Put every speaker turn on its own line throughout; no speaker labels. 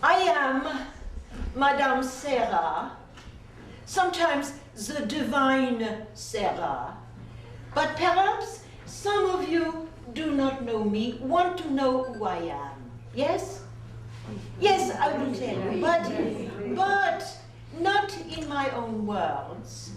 I am Madame Sarah, sometimes the divine Sarah, but perhaps some of you do not know me, want to know who I am. Yes? Yes, I will tell you, but not in my own words.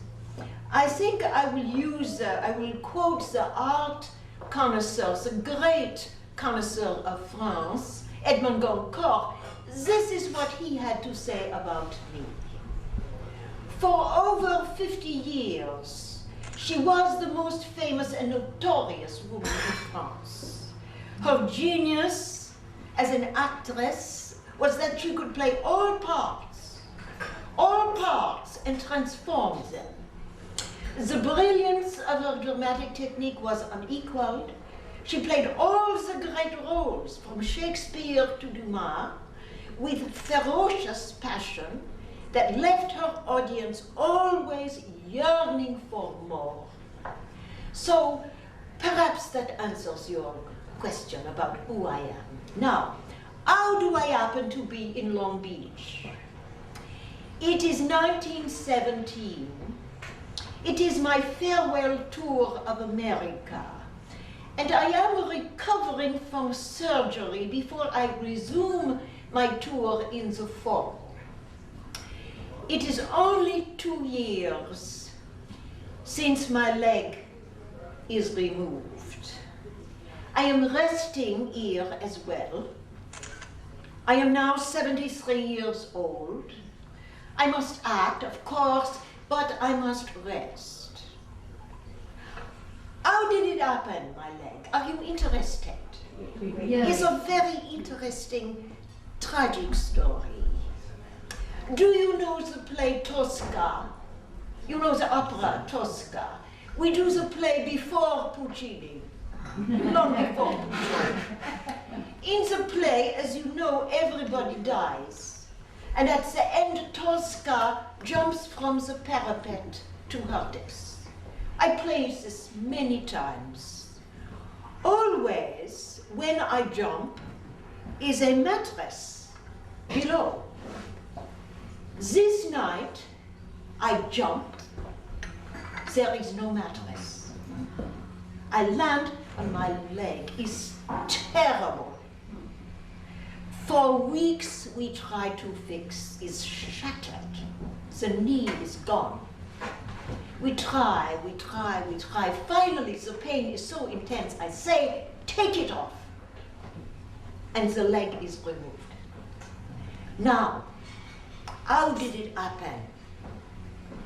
I think I will quote the art connoisseur, the great connoisseur of France, Edmond Goncourt. This is what he had to say about me. For over 50 years, she was the most famous and notorious woman in France. Her genius as an actress was that she could play all parts, and transform them. The brilliance of her dramatic technique was unequaled. She played all the great roles, from Shakespeare to Dumas, with ferocious passion that left her audience always yearning for more. So perhaps that answers your question about who I am. Now, how do I happen to be in Long Beach? It is 1917. It is my farewell tour of America. And I am recovering from surgery before I resume my tour in the fall. It is only 2 years since my leg is removed. I am resting here as well. I am now 73 years old. I must act, of course, but I must rest. How did it happen, my leg? Are you interested? Yes. It's a very interesting, tragic story. Do you know the play Tosca? You know the opera Tosca? We do the play before Puccini, long before Puccini. In the play, as you know, everybody dies. And at the end, Tosca jumps from the parapet to her death. I played this many times. Always, when I jump, is a mattress below. This night, I jump, there is no mattress. I land on my leg. It's terrible. For weeks we tried to fix, it's shattered. The knee is gone. We try. Finally, the pain is so intense, I say, take it off. And the leg is removed. Now, how did it happen?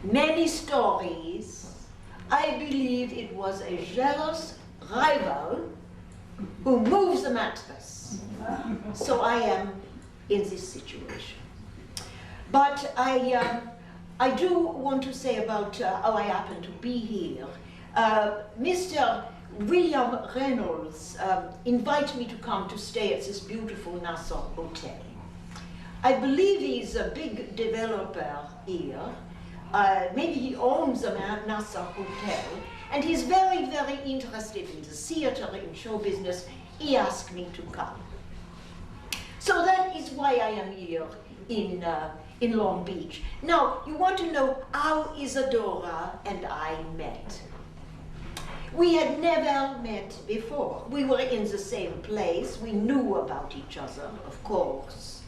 Many stories. I believe it was a jealous rival who moves the mattress. So I am in this situation. But I do want to say about how I happen to be here. Mr. William Reynolds invited me to come to stay at this beautiful Nassau hotel. I believe he's a big developer here. Maybe he owns the Nassau Hotel, and he's very, very interested in the theater, in show business. He asked me to come. So that is why I am here in Long Beach. Now, you want to know how Isadora and I met. We had never met before. We were in the same place. We knew about each other, of course,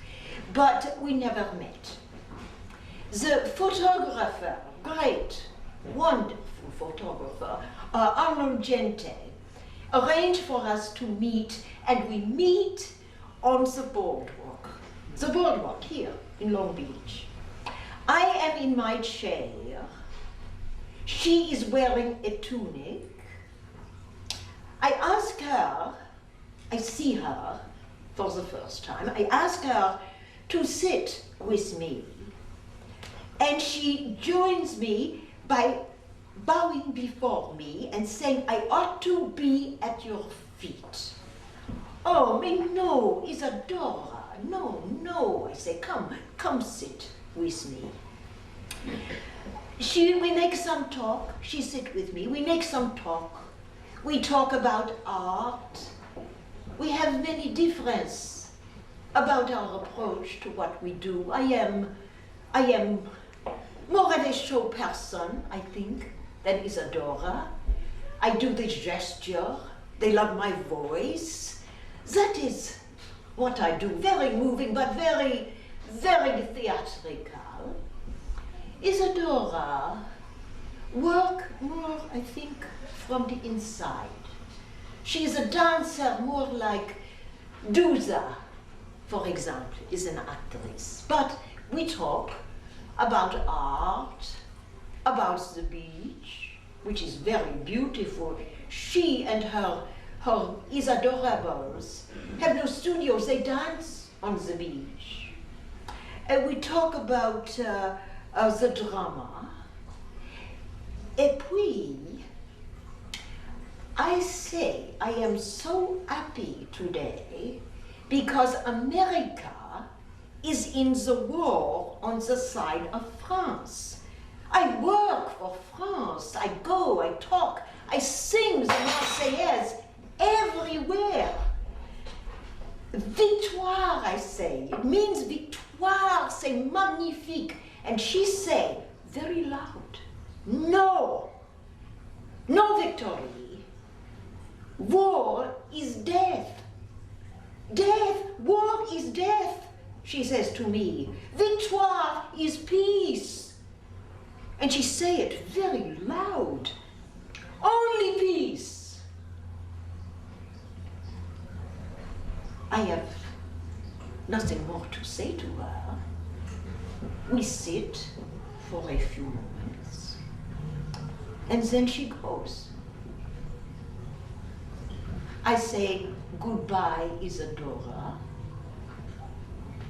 but we never met. The photographer, great, wonderful photographer, Arnold Gente, arranged for us to meet, and we meet on the boardwalk here in Long Beach. I am in my chair. She is wearing a tunic. I ask her, I see her for the first time, I ask her to sit with me. And she joins me by bowing before me and saying, I ought to be at your feet. Oh, me no, Isadora, no, I say, come sit with me. We make some talk, she sit with me, we make some talk. We talk about art. We have many differences about our approach to what we do. I am more of a show person, I think, than Isadora. I do this gesture. They love my voice. That is what I do. Very moving, but very, very theatrical. Isadora work more, I think, from the inside. She is a dancer more like Dusa, for example, is an actress. But we talk about art, about the beach, which is very beautiful. She and her Isadorables have no studios, they dance on the beach. We talk about the drama. Et puis, I say I am so happy today because America is in the war on the side of France. I work for France. I go, I talk, I sing the Marseillaise everywhere. Victoire, I say. It means victoire, c'est magnifique. And she say, very loud, no, no victory. War is death. Death, war is death, she says to me. Victoire is peace. And she say it very loud. Only peace. I have nothing more to say to her. We sit for a few moments, and then she goes. I say, goodbye, Isadora.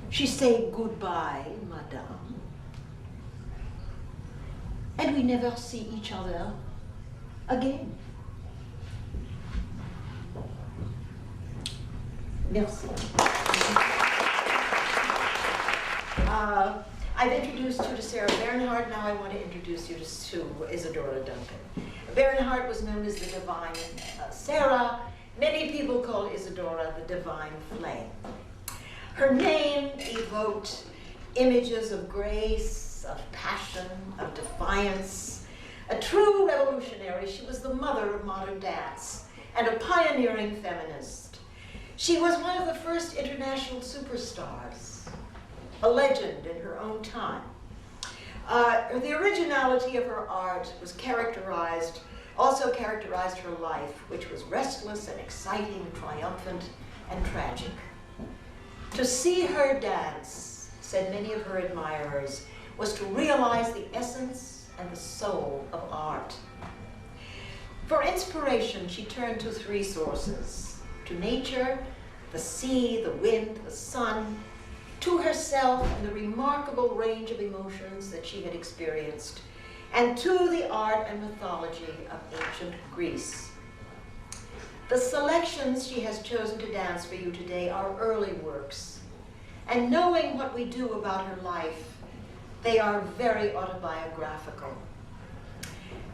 She say, goodbye, madame. And we never see each other again. Merci. I've introduced you to Sarah Bernhardt. Now I want to introduce you to Isadora Duncan. Bernhardt was known as the Divine Sarah. Many people call Isadora the Divine Flame. Her name evoked images of grace, of passion, of defiance. A true revolutionary, she was the mother of modern dance and a pioneering feminist. She was one of the first international superstars, a legend in her own time. The originality of her art was also characterized her life, which was restless and exciting, triumphant and tragic. To see her dance, said many of her admirers, was to realize the essence and the soul of art. For inspiration, she turned to three sources: to nature, the sea, the wind, the sun, to herself and the remarkable range of emotions that she had experienced, and to the art and mythology of ancient Greece. The selections she has chosen to dance for you today are early works, and knowing what we do about her life, they are very autobiographical.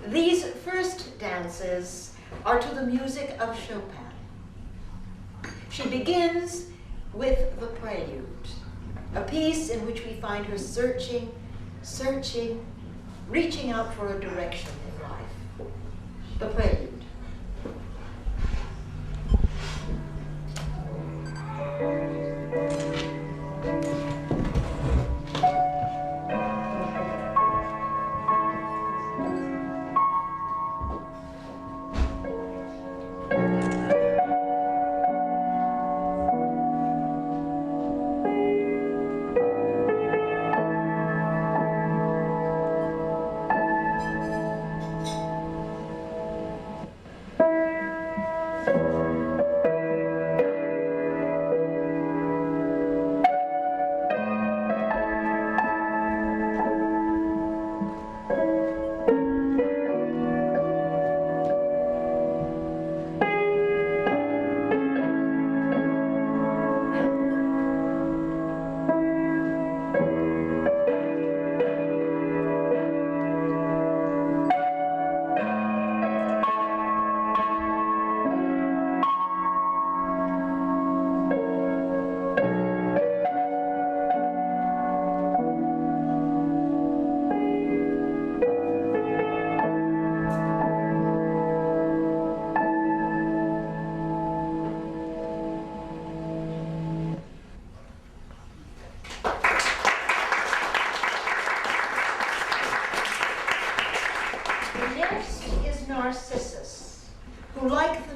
These first dances are to the music of Chopin. She begins with the Prelude, a piece in which we find her searching, reaching out for a direction in life. The Prelude.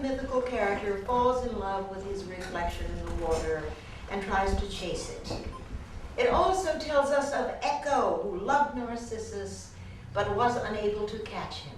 mythical character falls in love with his reflection in the water and tries to chase it. It also tells us of Echo, who loved Narcissus but was unable to catch him.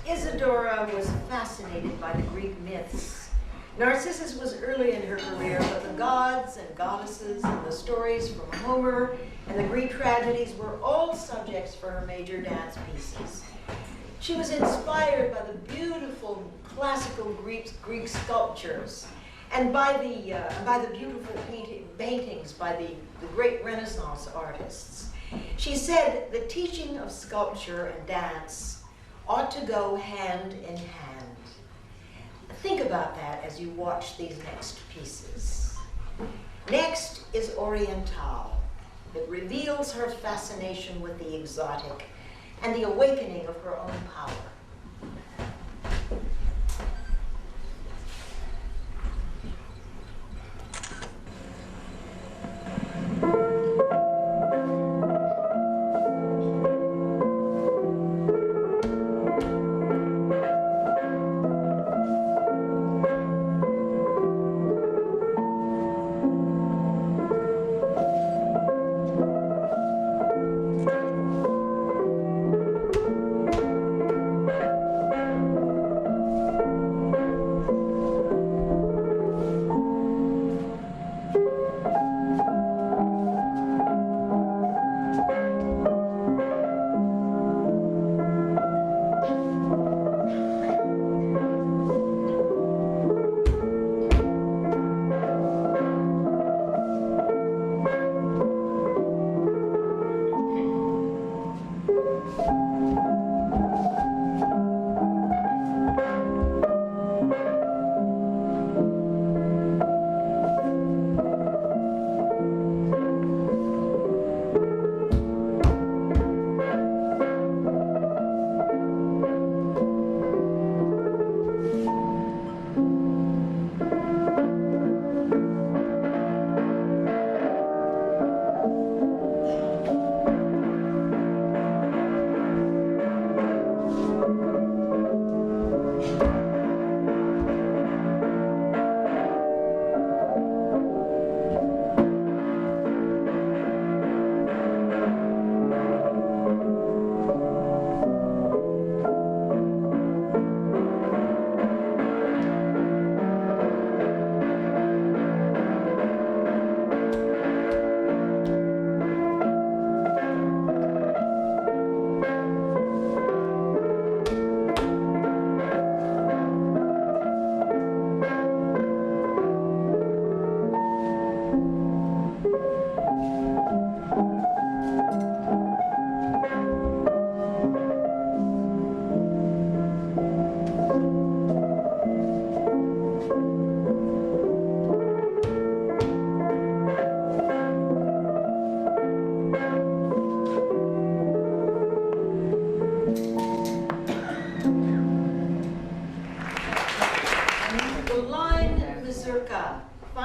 Isadora was fascinated by the Greek myths. Narcissus was early in her career, but the gods and goddesses and the stories from Homer and the Greek tragedies were all subjects for her major dance pieces. She was inspired by the beautiful classical Greek sculptures and by the beautiful paintings by the great Renaissance artists. She said the teaching of sculpture and dance ought to go hand in hand. Think about that as you watch these next pieces. Next is Orientale. It reveals her fascination with the exotic and the awakening of her own power.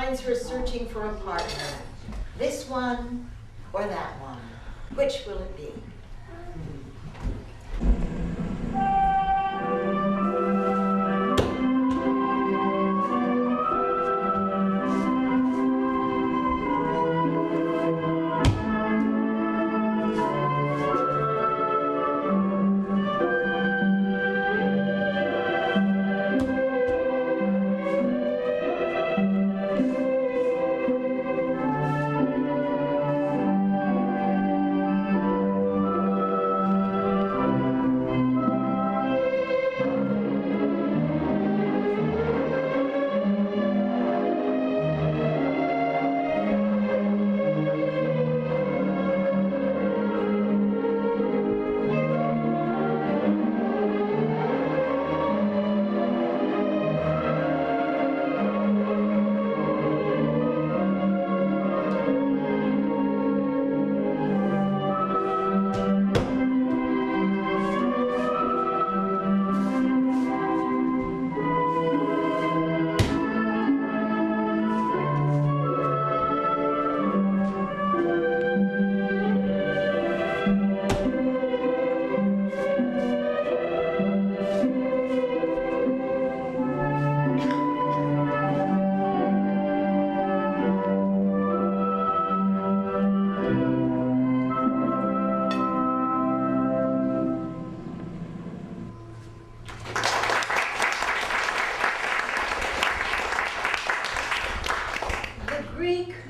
finds her searching for a partner. This one or that one? Which will it be?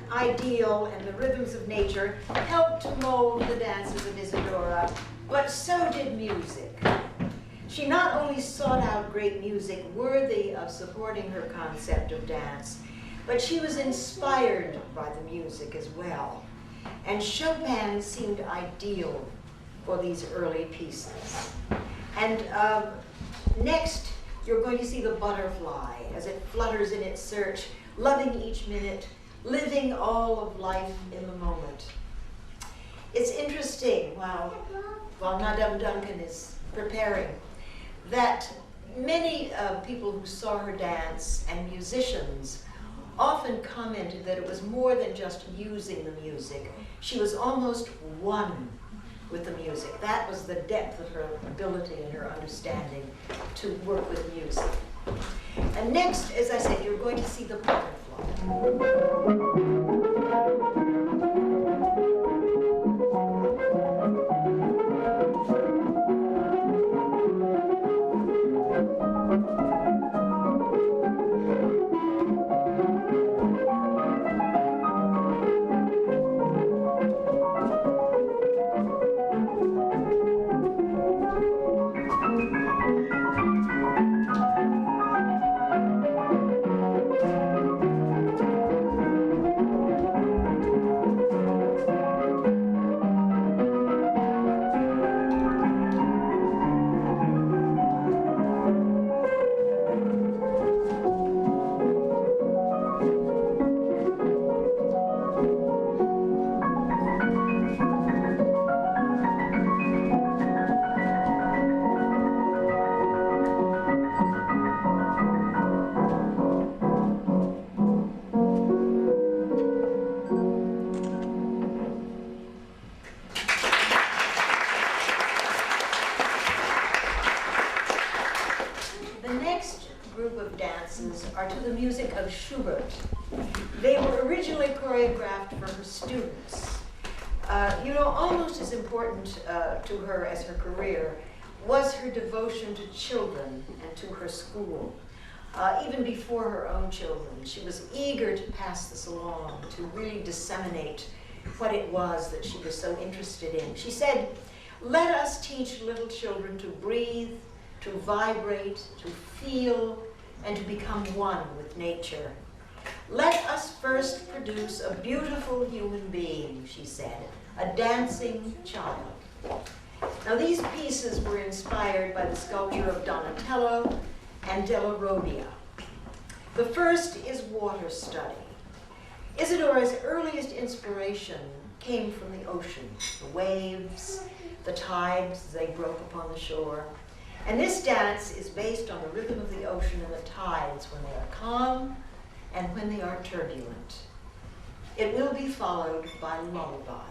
Ideal and the rhythms of nature helped to mold the dances of Isadora, but so did music. She not only sought out great music worthy of supporting her concept of dance, but she was inspired by the music as well. And Chopin seemed ideal for these early pieces. And next, you're going to see the butterfly as it flutters in its search, loving each minute, living all of life in the moment. It's interesting, while Madame Duncan is preparing, that many people who saw her dance and musicians often commented that it was more than just using the music. She was almost one with the music. That was the depth of her ability and her understanding to work with music. And next, as I said, you're going to see the butterfly. Are to the music of Schubert. They were originally choreographed for her students. Almost as important to her as her career was her devotion to children and to her school. Even before her own children, she was eager to pass this along, to really disseminate what it was that she was so interested in. She said, "Let us teach little children to breathe, to vibrate, to feel, and to become one with nature. Let us first produce a beautiful human being," she said, "a dancing child." Now these pieces were inspired by the sculpture of Donatello and Della Robbia. The first is water study. Isadora's earliest inspiration came from the ocean, the waves, the tides as they broke upon the shore. And this dance is based on the rhythm of the ocean and the tides when they are calm and when they are turbulent. It will be followed by lullaby.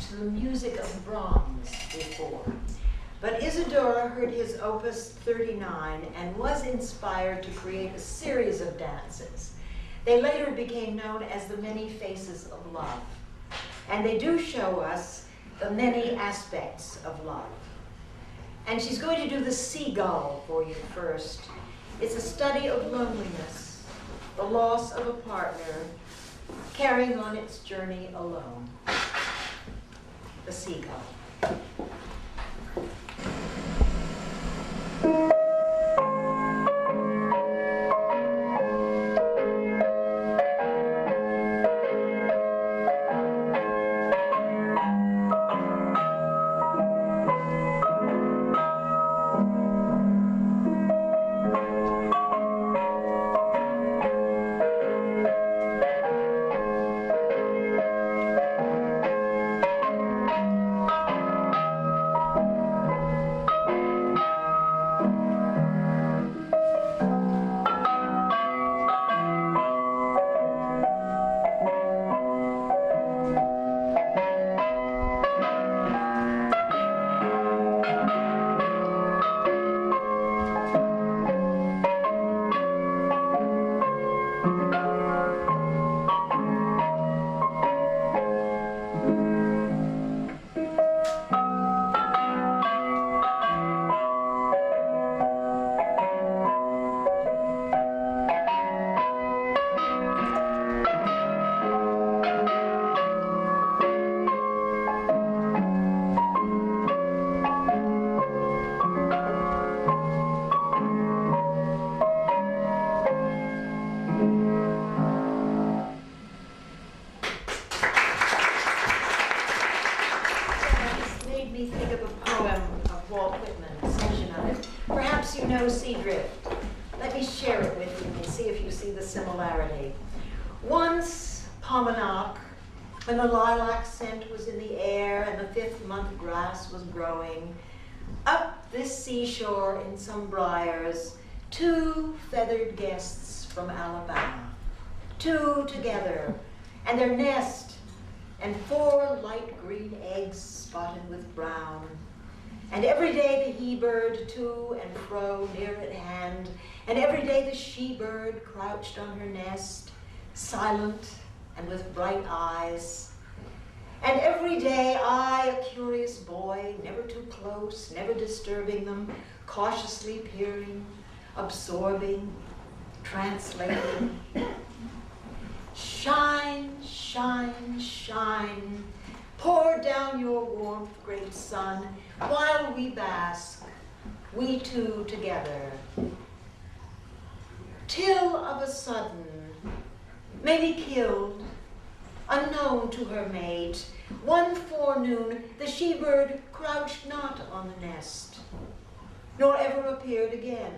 To the music of Brahms before. But Isadora heard his Opus 39 and was inspired to create a series of dances. They later became known as the Many Faces of Love. And they do show us the many aspects of love. And she's going to do the Seagull for you first. It's a study of loneliness, the loss of a partner, carrying on its journey alone. The Seagull. popularity. Once, Pomenac, when the lilac scent was in the air and the fifth-month grass was growing, up this seashore in some briars, 2 feathered guests from Alabama, 2 together, and their nest, and 4 light green eggs spotted with brown. And every day the he-bird to and fro near at hand, and every day the she-bird crouched on her nest, silent and with bright eyes. And every day I, a curious boy, never too close, never disturbing them, cautiously peering, absorbing, translating. Shine, shine, shine, pour down your warmth, great sun, while we bask, we 2 together. Till of a sudden, maybe killed, unknown to her mate, one forenoon the she-bird crouched not on the nest, nor ever appeared again.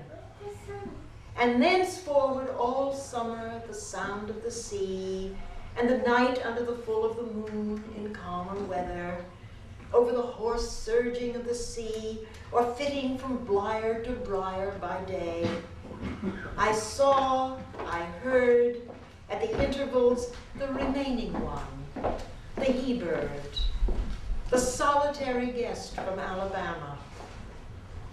And thenceforward all summer the sound of the sea, and the night under the full of the moon in calmer weather, over the hoarse surging of the sea, or flitting from briar to briar by day, I saw, I heard, at the intervals, the remaining one, the he-bird, the solitary guest from Alabama.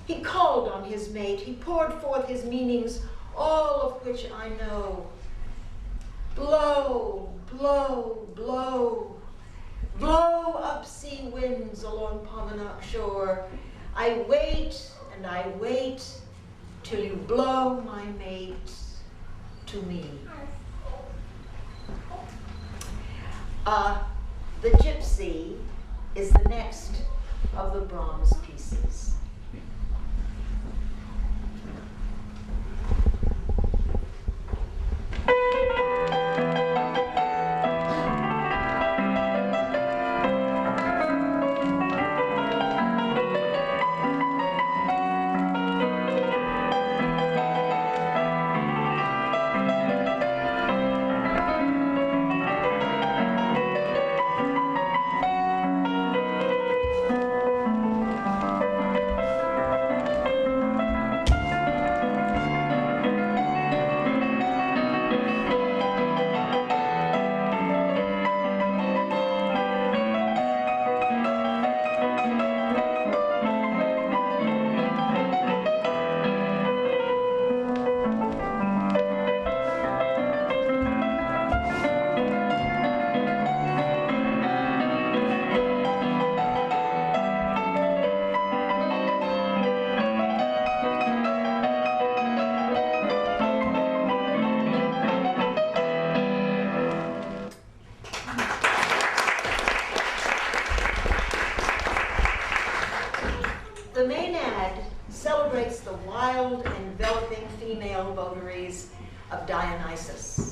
He called on his mate, he poured forth his meanings, all of which I know. Blow, blow, blow, blow up sea winds along Pomenac shore. I wait and I wait till you blow my mate to me. The Gypsy is the next of the Brahms pieces. The Maenad celebrates the wild, enveloping female votaries of Dionysus.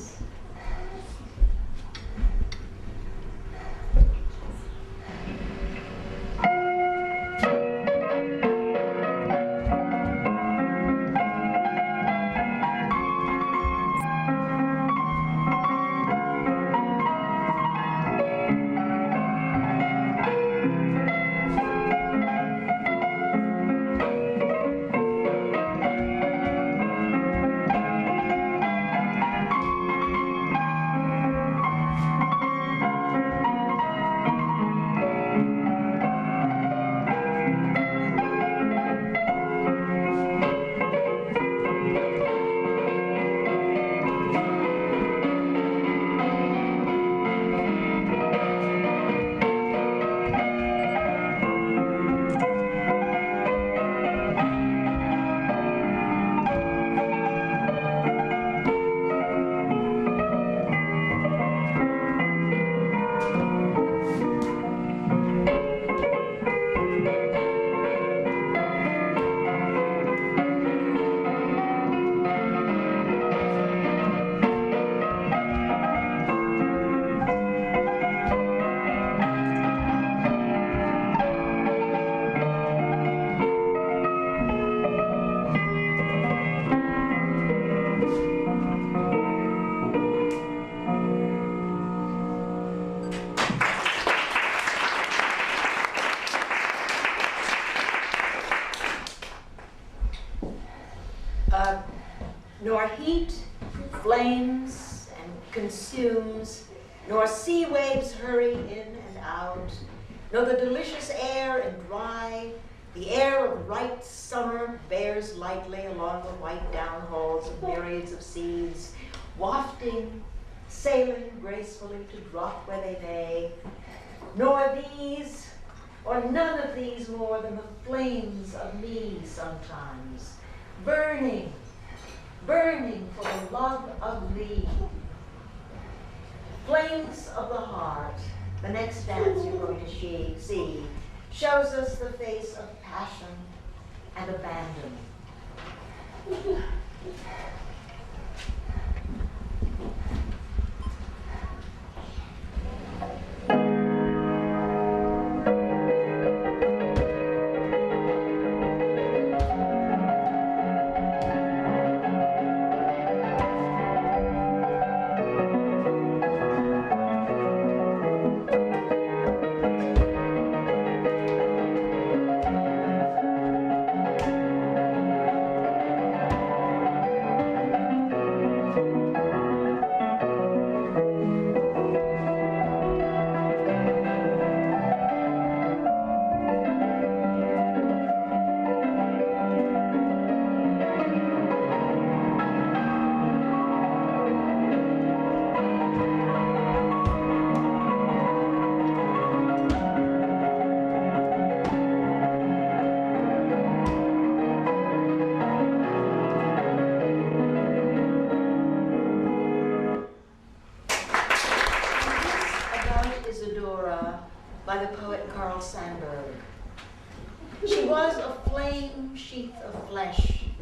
consumes, nor sea waves hurry in and out, nor the delicious air and dry, the air of ripe summer bears lightly along the white downhalls of myriads of seas, wafting, sailing gracefully to drop where they may, nor these, or none of these more than the flames of me sometimes, burning, burning for the love of thee. Flames of the heart, the next dance you're going to see, shows us the face of passion and abandon.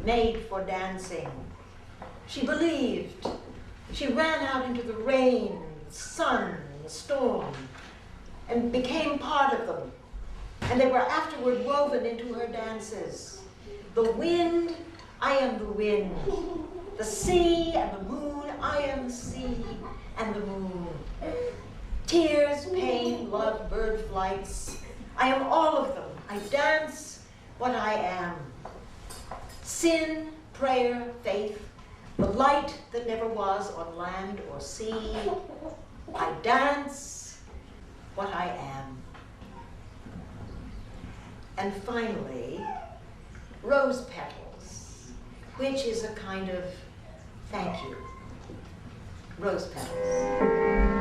Made for dancing. She believed. She ran out into the rain, sun, storm, and became part of them. And they were afterward woven into her dances. The wind, I am the wind. The sea and the moon, I am the sea and the moon. Tears, pain, love, bird flights, I am all of them. I dance what I am. Sin, prayer, faith, the light that never was on land or sea. I dance what I am. And finally, rose petals, which is a kind of thank you. Rose petals.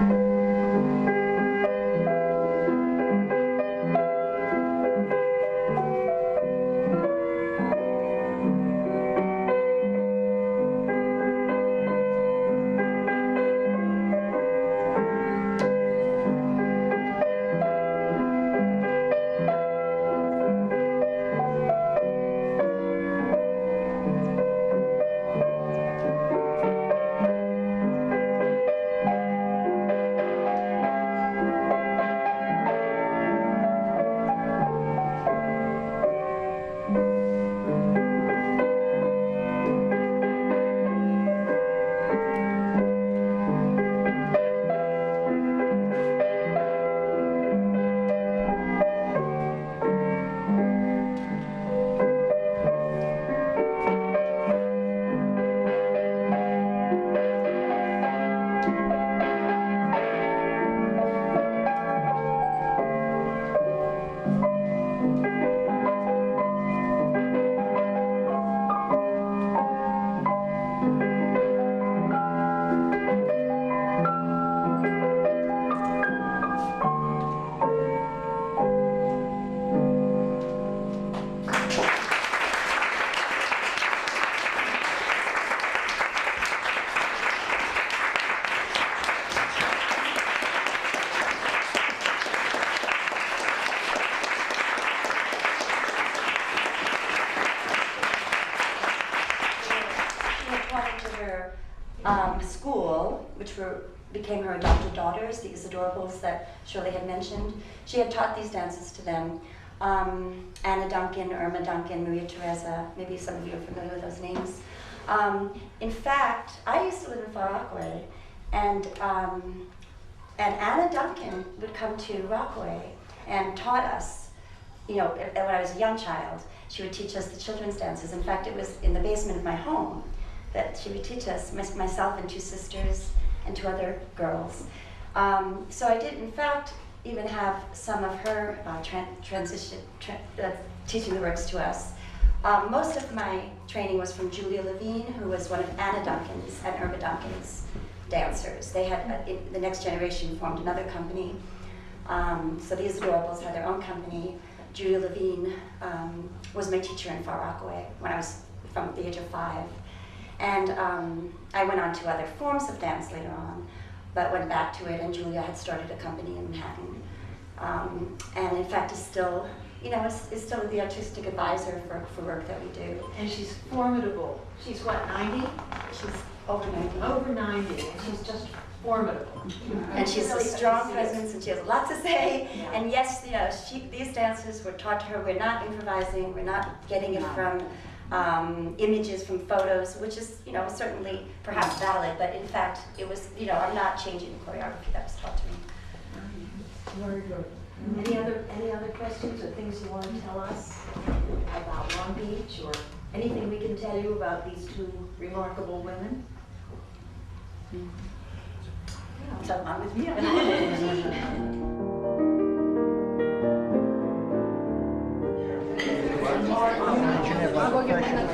School, which became her adopted daughters, the Isadorables that Shirley had mentioned. She had taught these dances to them. Anna Duncan, Irma Duncan, Maria Teresa, maybe some of you are familiar with those names. In fact, I used to live in Far Rockaway, and Anna Duncan would come to Rockaway and taught us, when I was a young child. She would teach us the children's dances. In fact, it was in the basement of my home that she would teach us, myself and two sisters, and 2 other girls. So I did, in fact, even have some of her teaching the works to us. Most of my training was from Julia Levine, who was one of Anna Duncan's and Irma Duncan's dancers. They had, the next generation formed another company. So the Isadorables had their own company. Julia Levine was my teacher in Far Rockaway when I was from the age of 5. And I went on to other forms of dance later on, but went back to it, and Julia had started a company in Manhattan. And in fact is still, is still the artistic advisor for work that we do.
And she's formidable. She's what, 90?
She's over 90.
Over 90, and she's just formidable.
And she's a strong presence, and she has a lot to say.
Yeah.
And yes, these dances were taught to her. We're not improvising. We're not getting it from images from photos, which is, certainly perhaps valid. But in fact, it was, I'm not changing the choreography that was taught to me.
Very good. Any other questions or things you want to tell us about Long Beach, or anything we can tell you about these 2 remarkable women?
So on with me.
I'll go get my